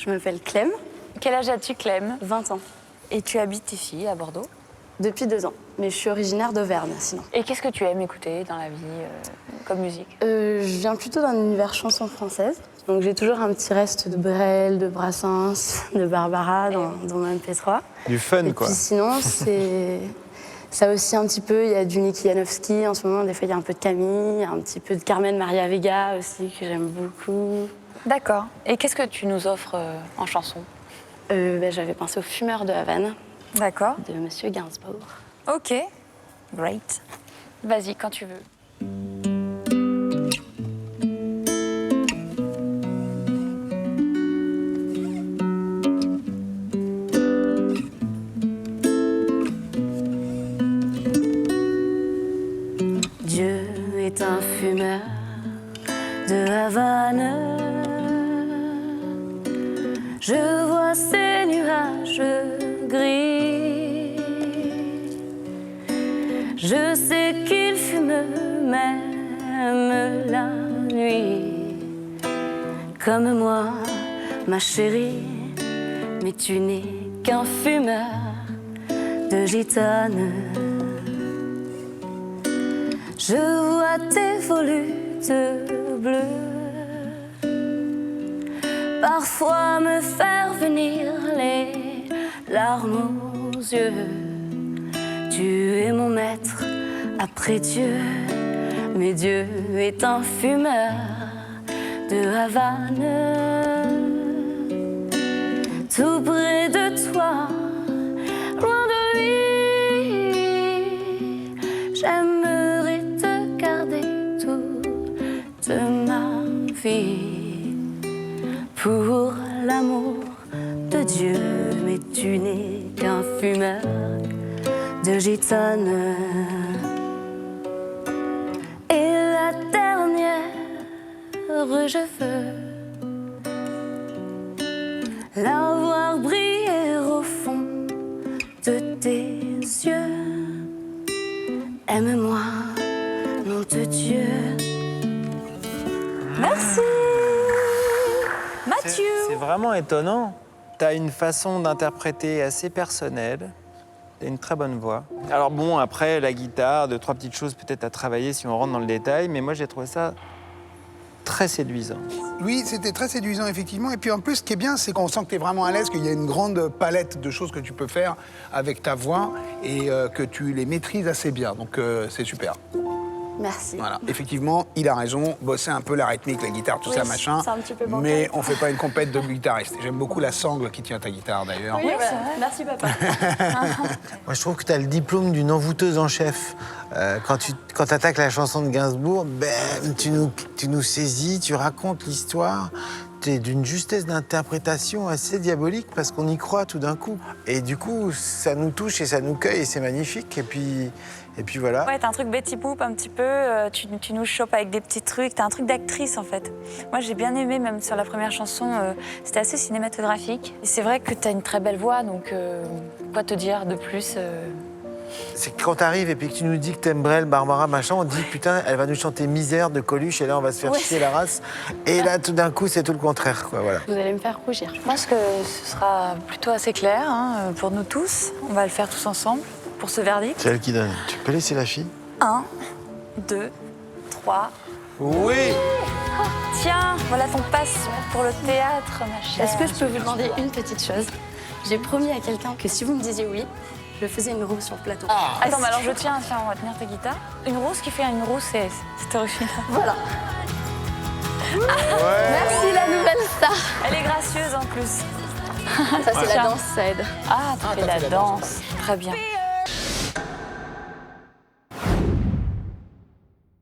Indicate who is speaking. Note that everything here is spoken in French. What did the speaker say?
Speaker 1: Je m'appelle Clem,
Speaker 2: Quel âge as-tu, Clem?
Speaker 1: 20 ans,
Speaker 2: Et tu habites ici, à Bordeaux.
Speaker 1: depuis 2 ans. Mais je suis originaire d'Auvergne, sinon.
Speaker 2: Et qu'est-ce que tu aimes écouter dans la vie comme musique?
Speaker 1: Je viens plutôt d'un univers chanson française. Donc j'ai toujours un petit reste de Brel, de Brassens, de Barbara dans mon MP3.
Speaker 3: Du fun,
Speaker 1: Et
Speaker 3: quoi.
Speaker 1: puis sinon, c'est... Ça aussi un petit peu, il y a du Niki Janowski en ce moment, des fois il y a un peu de Camille, un petit peu de Carmen Maria Vega aussi, que j'aime beaucoup.
Speaker 2: D'accord. Et qu'est-ce que tu nous offres en chanson?
Speaker 1: J'avais pensé au Fumeur de Havane,
Speaker 2: D'accord.
Speaker 1: de Monsieur Gainsbourg.
Speaker 2: Ok. Great. Vas-y, quand tu veux.
Speaker 1: Dieu est un fumeur de Havane. Je vois ces nuages gris. Je sais qu'il fume même la nuit. Comme moi, ma chérie, mais tu n'es qu'un fumeur de gitane. Je vois tes volutes bleues parfois me faire venir les larmes aux yeux. Tu es mon maître après Dieu, mais Dieu est un fumeur de Havane. Tout près de toi, loin de lui, j'aimerais te garder toute ma vie. Pour l'amour de Dieu, mais tu n'es qu'un fumeur de gitane. Et la dernière, je veux la voir briller au fond de tes yeux. Aime-moi, nom de Dieu.
Speaker 2: Merci. Mathieu.
Speaker 3: C'est vraiment étonnant. Tu as une façon d'interpréter assez personnelle. Tu as une très bonne voix. Alors bon, après, la guitare, 2-3 petites choses peut-être à travailler si on rentre dans le détail, mais moi j'ai trouvé ça très séduisant.
Speaker 4: Oui, c'était très séduisant, effectivement. Et puis en plus, ce qui est bien, c'est qu'on sent que tu es vraiment à l'aise, qu'il y a une grande palette de choses que tu peux faire avec ta voix et que tu les maîtrises assez bien. Donc c'est super.
Speaker 1: Merci.
Speaker 4: Voilà. Effectivement, il a raison. Bosser un peu la rythmique, la guitare, tout ça, machin.
Speaker 1: c'est un petit peu bancal.
Speaker 4: Mais on fait pas une compète de guitaristes. J'aime beaucoup la sangle qui tient ta guitare, d'ailleurs.
Speaker 1: Oui, voilà. Merci papa.
Speaker 5: Moi, je trouve que tu as le diplôme d'une envoûteuse en chef. Quand tu attaques la chanson de Gainsbourg, tu nous saisis, tu racontes l'histoire. Tu es d'une justesse d'interprétation assez diabolique parce qu'on y croit tout d'un coup. Et du coup, ça nous touche et ça nous cueille et c'est magnifique. Et puis voilà.
Speaker 2: Ouais, t'as un truc Betty Boop un petit peu, tu nous chopes avec des petits trucs, t'as un truc d'actrice en fait. Moi j'ai bien aimé, même sur la première chanson, c'était assez cinématographique. Et c'est vrai que t'as une très belle voix, donc quoi te dire de plus
Speaker 5: C'est que quand t'arrives et puis que tu nous dis que t'aimes Brel, Barbara, machin, on dit putain, elle va nous chanter Misère de Coluche et là on va se faire chier la race. Et là tout d'un coup c'est tout le contraire, quoi, voilà.
Speaker 1: Vous allez me faire rougir.
Speaker 2: Je pense que ce sera plutôt assez clair hein, pour nous tous. On va le faire tous ensemble pour ce verdict.
Speaker 5: C'est elle qui donne. Tu peux laisser la fille?
Speaker 2: 1, 2, 3.
Speaker 3: Oui.
Speaker 2: Tiens, voilà ton passe pour le théâtre, ma chère.
Speaker 1: Est-ce que je peux vous demander une petite chose? J'ai promis à quelqu'un que si vous me disiez oui, je faisais une roue sur le plateau.
Speaker 2: Attends, mais alors je tiens à faire, on va tenir ta guitare. Une roue, ce qui fait une roue, c'est original.
Speaker 1: Voilà. Merci la nouvelle star.
Speaker 2: Elle est gracieuse en plus.
Speaker 1: Ça c'est la danse, ça aide.
Speaker 2: Ah, tu fais la danse. Très bien.